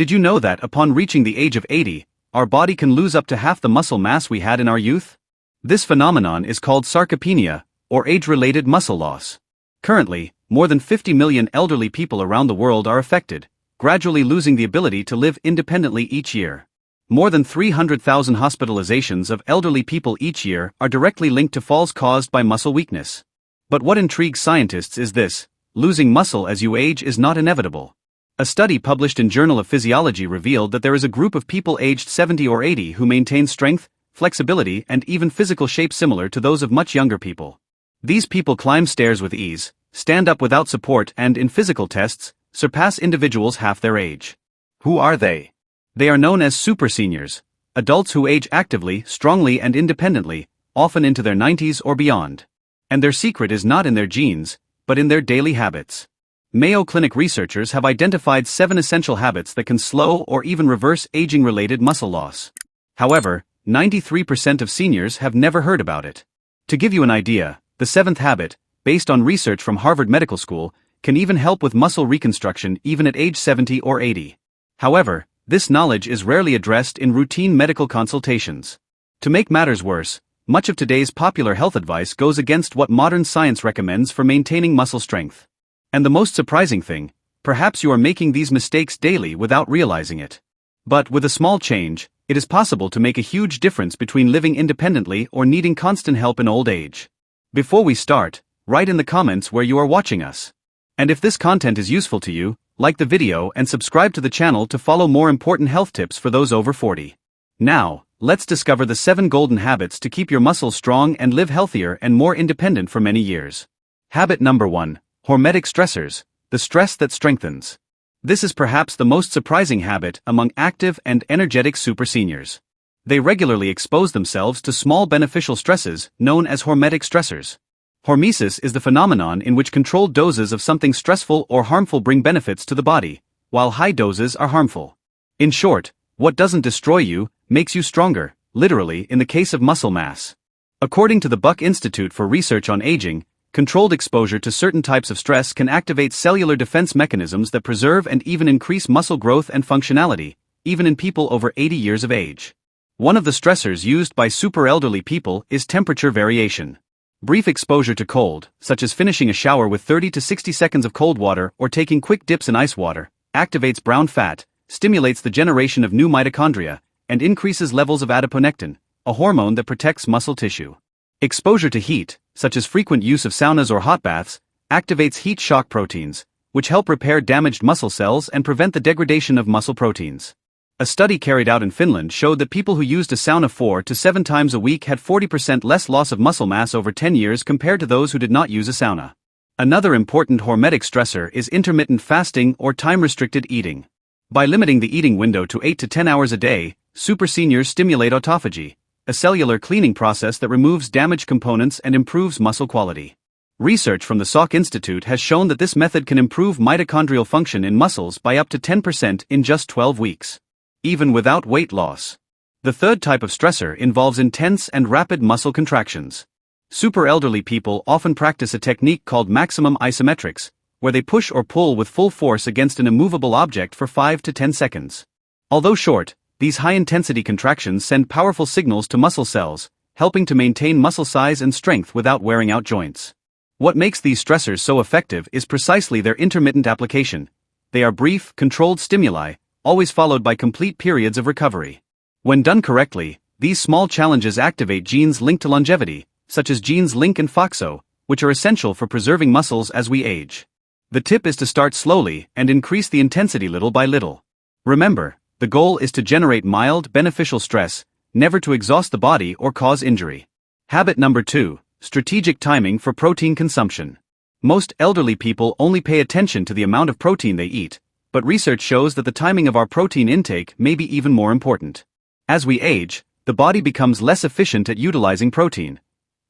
Did you know that upon reaching the age of 80, our body can lose up to half the muscle mass we had in our youth? This phenomenon is called sarcopenia, or age-related muscle loss. Currently, more than 50 million elderly people around the world are affected, gradually losing the ability to live independently each year. More than 300,000 hospitalizations of elderly people each year are directly linked to falls caused by muscle weakness. But what intrigues scientists is this: losing muscle as you age is not inevitable. A study published in Journal of Physiology revealed that there is a group of people aged 70 or 80 who maintain strength, flexibility, and even physical shape similar to those of much younger people. These people climb stairs with ease, stand up without support, and in physical tests, surpass individuals half their age. Who are they? They are known as super seniors, adults who age actively, strongly, and independently, often into their 90s or beyond. And their secret is not in their genes, but in their daily habits. Mayo Clinic researchers have identified 7 essential habits that can slow or even reverse aging-related muscle loss. However, 93% of seniors have never heard about it. To give you an idea, the 7th habit, based on research from Harvard Medical School, can even help with muscle reconstruction even at age 70 or 80. However, this knowledge is rarely addressed in routine medical consultations. To make matters worse, much of today's popular health advice goes against what modern science recommends for maintaining muscle strength. And the most surprising thing, perhaps you are making these mistakes daily without realizing it. But with a small change, it is possible to make a huge difference between living independently or needing constant help in old age. Before we start, write in the comments where you are watching us. And if this content is useful to you, like the video and subscribe to the channel to follow more important health tips for those over 40. Now, let's discover the 7 golden habits to keep your muscles strong and live healthier and more independent for many years. Habit number 1. Hormetic stressors, the stress that strengthens. This is perhaps the most surprising habit among active and energetic super seniors. They regularly expose themselves to small beneficial stresses known as hormetic stressors. Hormesis is the phenomenon in which controlled doses of something stressful or harmful bring benefits to the body, while high doses are harmful. In short, what doesn't destroy you makes you stronger, literally in the case of muscle mass. According to the Buck Institute for Research on Aging, controlled exposure to certain types of stress can activate cellular defense mechanisms that preserve and even increase muscle growth and functionality, even in people over 80 years of age. One of the stressors used by super elderly people is temperature variation. Brief exposure to cold, such as finishing a shower with 30 to 60 seconds of cold water or taking quick dips in ice water, activates brown fat, stimulates the generation of new mitochondria, and increases levels of adiponectin, a hormone that protects muscle tissue. Exposure to heat, such as frequent use of saunas or hot baths, activates heat shock proteins, which help repair damaged muscle cells and prevent the degradation of muscle proteins. A study carried out in Finland showed that people who used a sauna 4 to 7 times a week had 40% less loss of muscle mass over 10 years compared to those who did not use a sauna. Another important hormetic stressor is intermittent fasting or time-restricted eating. By limiting the eating window to 8 to 10 hours a day, super seniors stimulate autophagy, a cellular cleaning process that removes damaged components and improves muscle quality. Research from the Salk Institute has shown that this method can improve mitochondrial function in muscles by up to 10% in just 12 weeks. Even without weight loss. The third type of stressor involves intense and rapid muscle contractions. Super elderly people often practice a technique called maximum isometrics, where they push or pull with full force against an immovable object for 5 to 10 seconds. Although short, these high-intensity contractions send powerful signals to muscle cells, helping to maintain muscle size and strength without wearing out joints. What makes these stressors so effective is precisely their intermittent application. They are brief, controlled stimuli, always followed by complete periods of recovery. When done correctly, these small challenges activate genes linked to longevity, such as genes LINC and FOXO, which are essential for preserving muscles as we age. The tip is to start slowly and increase the intensity little by little. Remember, the goal is to generate mild, beneficial stress, never to exhaust the body or cause injury. Habit number 2, strategic timing for protein consumption. Most elderly people only pay attention to the amount of protein they eat, but research shows that the timing of our protein intake may be even more important. As we age, the body becomes less efficient at utilizing protein,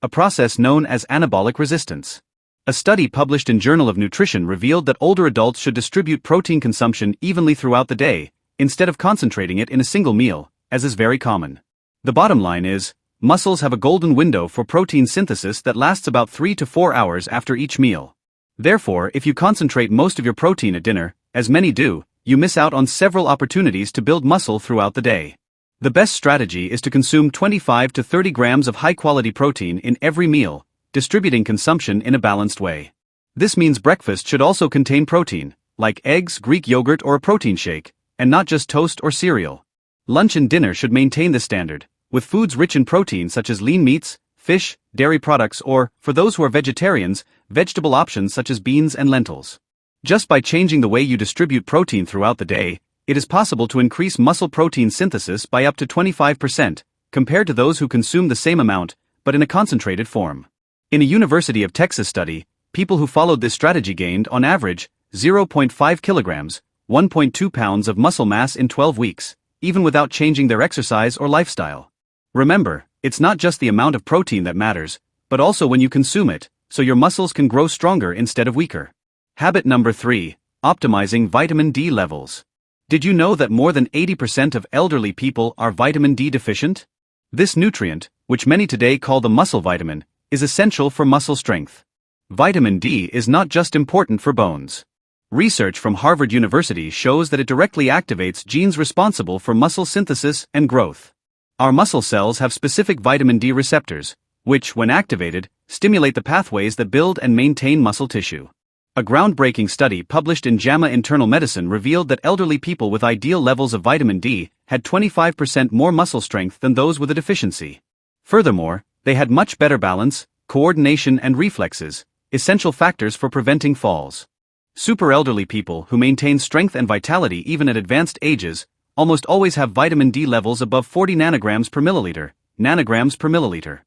a process known as anabolic resistance. A study published in Journal of Nutrition revealed that older adults should distribute protein consumption evenly throughout the day, instead of concentrating it in a single meal, as is very common. The bottom line is, muscles have a golden window for protein synthesis that lasts about 3 to 4 hours after each meal. Therefore, if you concentrate most of your protein at dinner, as many do, you miss out on several opportunities to build muscle throughout the day. The best strategy is to consume 25 to 30 grams of high-quality protein in every meal, distributing consumption in a balanced way. This means breakfast should also contain protein, like eggs, Greek yogurt, or a protein shake, and not just toast or cereal. Lunch and dinner should maintain this standard, with foods rich in protein such as lean meats, fish, dairy products, or, for those who are vegetarians, vegetable options such as beans and lentils. Just by changing the way you distribute protein throughout the day, it is possible to increase muscle protein synthesis by up to 25%, compared to those who consume the same amount, but in a concentrated form. In a University of Texas study, people who followed this strategy gained, on average, 0.5 kilograms, 1.2 pounds of muscle mass in 12 weeks, even without changing their exercise or lifestyle. Remember, it's not just the amount of protein that matters, but also when you consume it, so your muscles can grow stronger instead of weaker. Habit number 3, optimizing vitamin D levels. Did you know that more than 80% of elderly people are vitamin D deficient? This nutrient, which many today call the muscle vitamin, is essential for muscle strength. Vitamin D is not just important for bones. Research from Harvard University shows that it directly activates genes responsible for muscle synthesis and growth. Our muscle cells have specific vitamin D receptors, which, when activated, stimulate the pathways that build and maintain muscle tissue. A groundbreaking study published in JAMA Internal Medicine revealed that elderly people with ideal levels of vitamin D had 25% more muscle strength than those with a deficiency. Furthermore, they had much better balance, coordination, and reflexes, essential factors for preventing falls. Super elderly people who maintain strength and vitality even at advanced ages almost always have vitamin D levels above 40 nanograms per milliliter.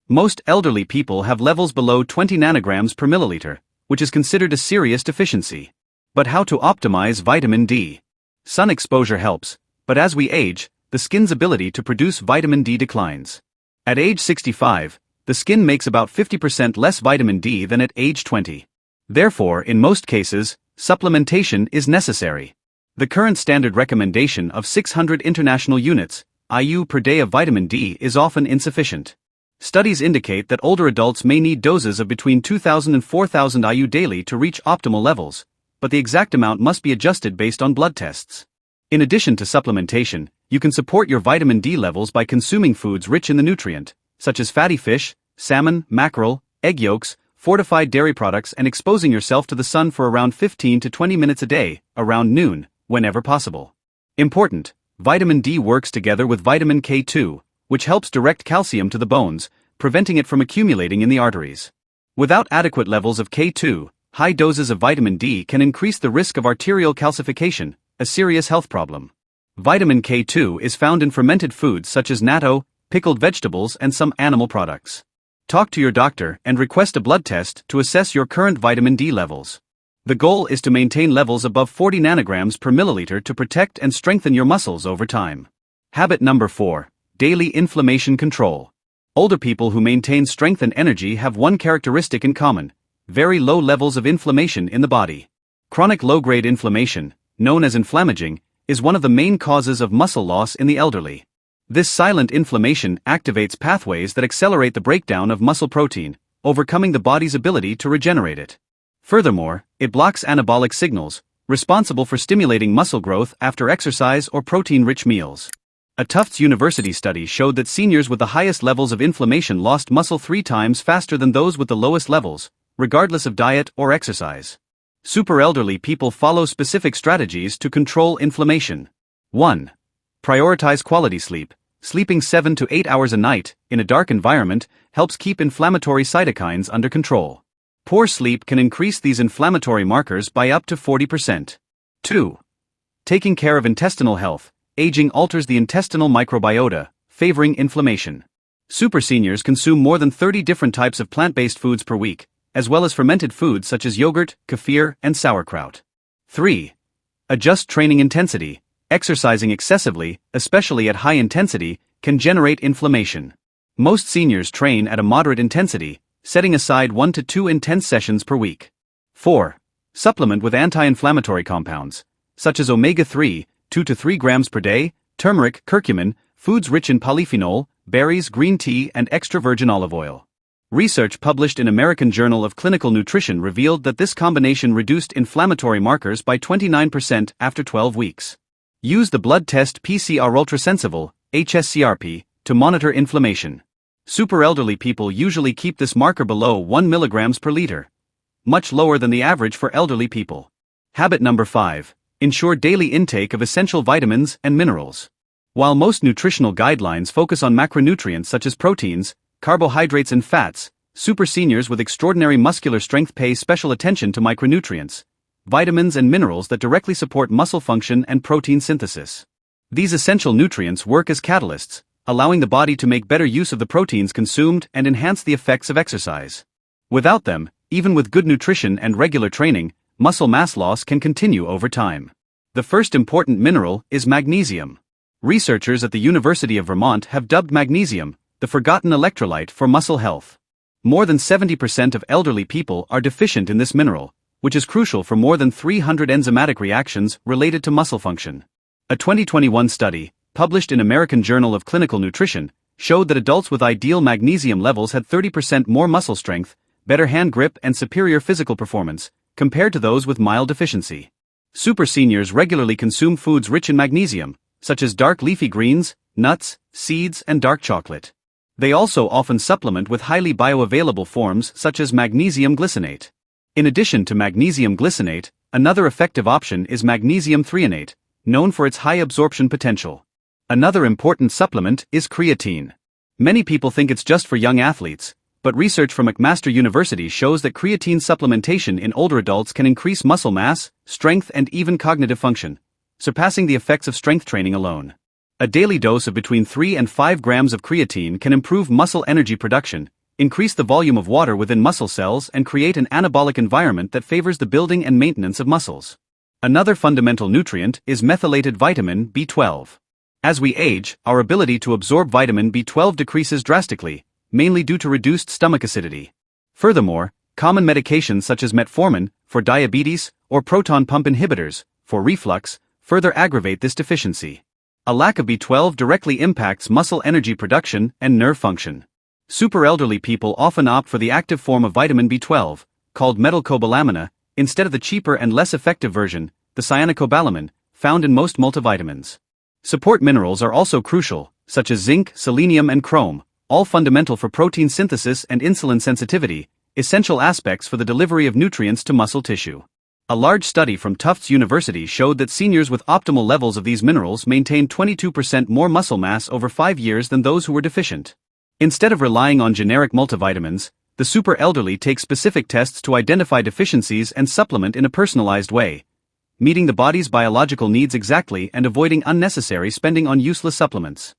Most elderly people have levels below 20 nanograms per milliliter, which is considered a serious deficiency. But how to optimize vitamin D? Sun exposure helps, but as we age, the skin's ability to produce vitamin D declines. At age 65, the skin makes about 50% less vitamin D than at age 20. Therefore, in most cases, supplementation is necessary. The current standard recommendation of 600 international units, IU, per day of vitamin D is often insufficient. Studies indicate that older adults may need doses of between 2,000 and 4,000 IU daily to reach optimal levels, but the exact amount must be adjusted based on blood tests. In addition to supplementation, you can support your vitamin D levels by consuming foods rich in the nutrient, such as fatty fish, salmon, mackerel, egg yolks, fortified dairy products, and exposing yourself to the sun for around 15 to 20 minutes a day, around noon, whenever possible. Important, vitamin D works together with vitamin K2, which helps direct calcium to the bones, preventing it from accumulating in the arteries. Without adequate levels of K2, high doses of vitamin D can increase the risk of arterial calcification, a serious health problem. Vitamin K2 is found in fermented foods such as natto, pickled vegetables, and some animal products. Talk to your doctor and request a blood test to assess your current vitamin D levels. The goal is to maintain levels above 40 nanograms per milliliter to protect and strengthen your muscles over time. Habit number 4. Daily inflammation control. Older people who maintain strength and energy have one characteristic in common: very low levels of inflammation in the body. Chronic low-grade inflammation, known as inflammaging, is one of the main causes of muscle loss in the elderly. This silent inflammation activates pathways that accelerate the breakdown of muscle protein, overcoming the body's ability to regenerate it. Furthermore, it blocks anabolic signals, responsible for stimulating muscle growth after exercise or protein-rich meals. A Tufts University study showed that seniors with the highest levels of inflammation lost muscle 3 times faster than those with the lowest levels, regardless of diet or exercise. Super elderly people follow specific strategies to control inflammation. 1. Prioritize quality sleep. Sleeping 7 to 8 hours a night, in a dark environment, helps keep inflammatory cytokines under control. Poor sleep can increase these inflammatory markers by up to 40%. 2. Taking care of intestinal health. Aging alters the intestinal microbiota, favoring inflammation. Super seniors consume more than 30 different types of plant-based foods per week, as well as fermented foods such as yogurt, kefir, and sauerkraut. 3. Adjust training intensity. Exercising excessively, especially at high intensity, can generate inflammation. Most seniors train at a moderate intensity, setting aside 1 to 2 intense sessions per week. 4. Supplement with anti-inflammatory compounds, such as omega-3, 2 to 3 grams per day, turmeric, curcumin, foods rich in polyphenol, berries, green tea, and extra virgin olive oil. Research published in American Journal of Clinical Nutrition revealed that this combination reduced inflammatory markers by 29% after 12 weeks. Use the blood test PCR ultrasensible, HSCRP, to monitor inflammation. Super elderly people usually keep this marker below 1 mg per liter, much lower than the average for elderly people. Habit number 5. Ensure daily intake of essential vitamins and minerals. While most nutritional guidelines focus on macronutrients such as proteins, carbohydrates and fats, super seniors with extraordinary muscular strength pay special attention to micronutrients, vitamins and minerals that directly support muscle function and protein synthesis. These essential nutrients work as catalysts, allowing the body to make better use of the proteins consumed and enhance the effects of exercise. Without them, even with good nutrition and regular training, muscle mass loss can continue over time. The first important mineral is magnesium. Researchers at the University of Vermont have dubbed magnesium the forgotten electrolyte for muscle health. More than 70% of elderly people are deficient in this mineral, which is crucial for more than 300 enzymatic reactions related to muscle function. A 2021 study, published in American Journal of Clinical Nutrition, showed that adults with ideal magnesium levels had 30% more muscle strength, better hand grip and superior physical performance, compared to those with mild deficiency. Super seniors regularly consume foods rich in magnesium, such as dark leafy greens, nuts, seeds and dark chocolate. They also often supplement with highly bioavailable forms such as magnesium glycinate. In addition to magnesium glycinate, another effective option is magnesium threonate, known for its high absorption potential. Another important supplement is creatine. Many people think it's just for young athletes, but research from McMaster University shows that creatine supplementation in older adults can increase muscle mass, strength and even cognitive function, surpassing the effects of strength training alone. A daily dose of between 3 and 5 grams of creatine can improve muscle energy production, increase the volume of water within muscle cells and create an anabolic environment that favors the building and maintenance of muscles. Another fundamental nutrient is methylated vitamin B12. As we age, our ability to absorb vitamin B12 decreases drastically, mainly due to reduced stomach acidity. Furthermore, common medications such as metformin, for diabetes, or proton pump inhibitors, for reflux, further aggravate this deficiency. A lack of B12 directly impacts muscle energy production and nerve function. Super elderly people often opt for the active form of vitamin B12, called methyl-cobalamin, instead of the cheaper and less effective version, the cyanocobalamin, found in most multivitamins. Support minerals are also crucial, such as zinc, selenium and chrome, all fundamental for protein synthesis and insulin sensitivity, essential aspects for the delivery of nutrients to muscle tissue. A large study from Tufts University showed that seniors with optimal levels of these minerals maintained 22% more muscle mass over 5 years than those who were deficient. Instead of relying on generic multivitamins, the super elderly take specific tests to identify deficiencies and supplement in a personalized way, meeting the body's biological needs exactly and avoiding unnecessary spending on useless supplements.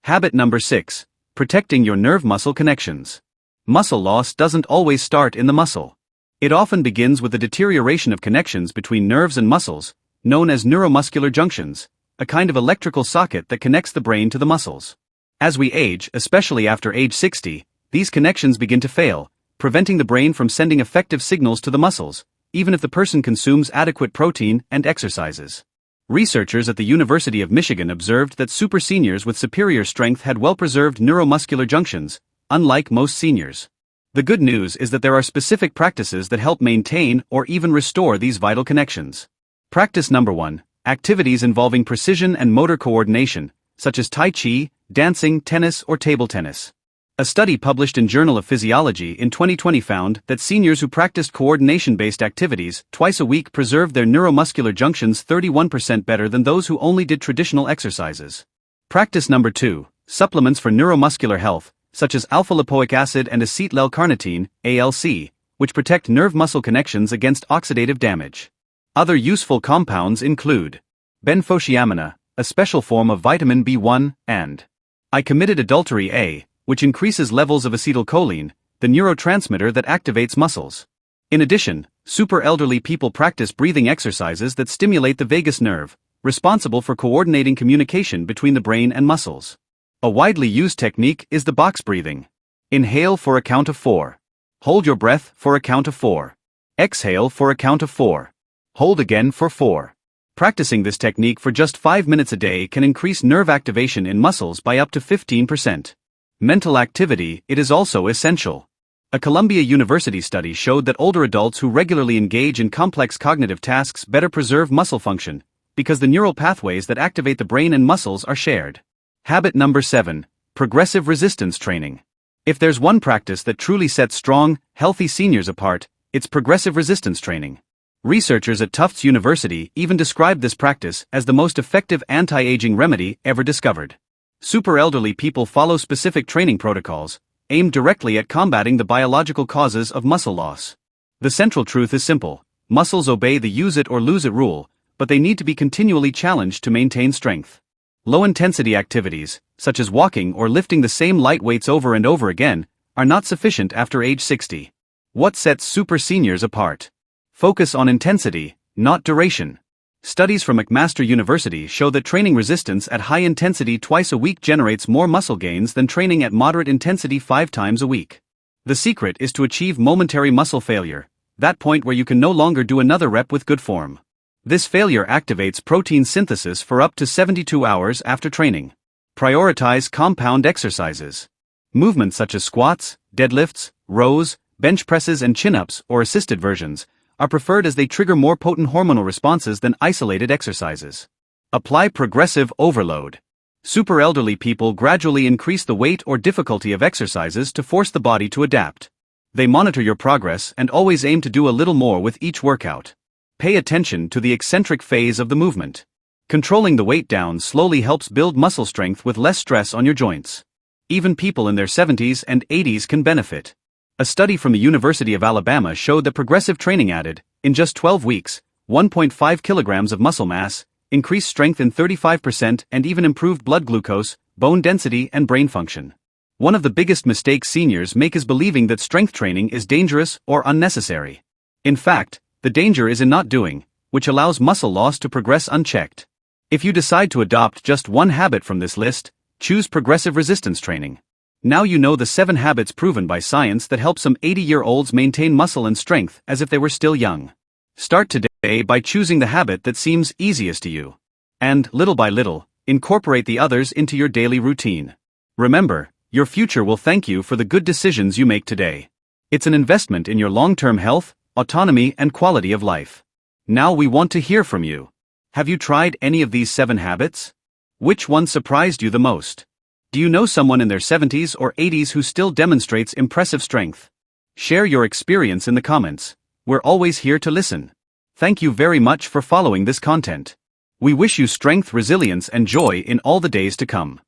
Habit number 6. Protecting your nerve-muscle connections. Muscle loss doesn't always start in the muscle. It often begins with the deterioration of connections between nerves and muscles, known as neuromuscular junctions, a kind of electrical socket that connects the brain to the muscles. As we age, especially after age 60, these connections begin to fail, preventing the brain from sending effective signals to the muscles, even if the person consumes adequate protein and exercises. Researchers at the University of Michigan observed that super seniors with superior strength had well-preserved neuromuscular junctions, unlike most seniors. The good news is that there are specific practices that help maintain or even restore these vital connections. Practice number 1. Activities involving precision and motor coordination, such as Tai Chi, dancing, tennis, or table tennis. A study published in Journal of Physiology in 2020 found that seniors who practiced coordination-based activities twice a week preserved their neuromuscular junctions 31% better than those who only did traditional exercises. Practice number 2. Supplements for neuromuscular health, such as alpha-lipoic acid and acetyl-L-carnitine, ALC, which protect nerve-muscle connections against oxidative damage. Other useful compounds include benfotiamina, a special form of vitamin B1, and I-committed adultery A, which increases levels of acetylcholine, the neurotransmitter that activates muscles. In addition, super elderly people practice breathing exercises that stimulate the vagus nerve, responsible for coordinating communication between the brain and muscles. A widely used technique is the box breathing. Inhale for a count of 4. Hold your breath for a count of 4. Exhale for a count of 4. Hold again for 4. Practicing this technique for just 5 minutes a day can increase nerve activation in muscles by up to 15%. Mental activity, it is also essential. A Columbia University study showed that older adults who regularly engage in complex cognitive tasks better preserve muscle function, because the neural pathways that activate the brain and muscles are shared. Habit number 7. Progressive resistance training. If there's one practice that truly sets strong, healthy seniors apart, it's progressive resistance training. Researchers at Tufts University even described this practice as the most effective anti-aging remedy ever discovered. Super elderly people follow specific training protocols, aimed directly at combating the biological causes of muscle loss. The central truth is simple: muscles obey the use it or lose it rule, but they need to be continually challenged to maintain strength. Low-intensity activities, such as walking or lifting the same light weights over and over again, are not sufficient after age 60. What sets super seniors apart? Focus on intensity, not duration. Studies from McMaster University show that training resistance at high intensity twice a week generates more muscle gains than training at moderate intensity 5 times a week. The secret is to achieve momentary muscle failure, that point where you can no longer do another rep with good form. This failure activates protein synthesis for up to 72 hours after training. Prioritize compound exercises. Movements such as squats, deadlifts, rows, bench presses and chin-ups or assisted versions are preferred as they trigger more potent hormonal responses than isolated exercises. Apply progressive overload. Super elderly people gradually increase the weight or difficulty of exercises to force the body to adapt. They monitor your progress and always aim to do a little more with each workout. Pay attention to the eccentric phase of the movement. Controlling the weight down slowly helps build muscle strength with less stress on your joints. Even people in their 70s and 80s can benefit. A study from the University of Alabama showed that progressive training added, in just 12 weeks, 1.5 kilograms of muscle mass, increased strength in 35% and even improved blood glucose, bone density and brain function. One of the biggest mistakes seniors make is believing that strength training is dangerous or unnecessary. In fact, the danger is in not doing, which allows muscle loss to progress unchecked. If you decide to adopt just one habit from this list, choose progressive resistance training. Now you know the 7 habits proven by science that help some 80-year-olds maintain muscle and strength as if they were still young. Start today by choosing the habit that seems easiest to you. And, little by little, incorporate the others into your daily routine. Remember, your future will thank you for the good decisions you make today. It's an investment in your long-term health, autonomy and quality of life. Now we want to hear from you. Have you tried any of these 7 habits? Which one surprised you the most? Do you know someone in their 70s or 80s who still demonstrates impressive strength? Share your experience in the comments. We're always here to listen. Thank you very much for following this content. We wish you strength, resilience, and joy in all the days to come.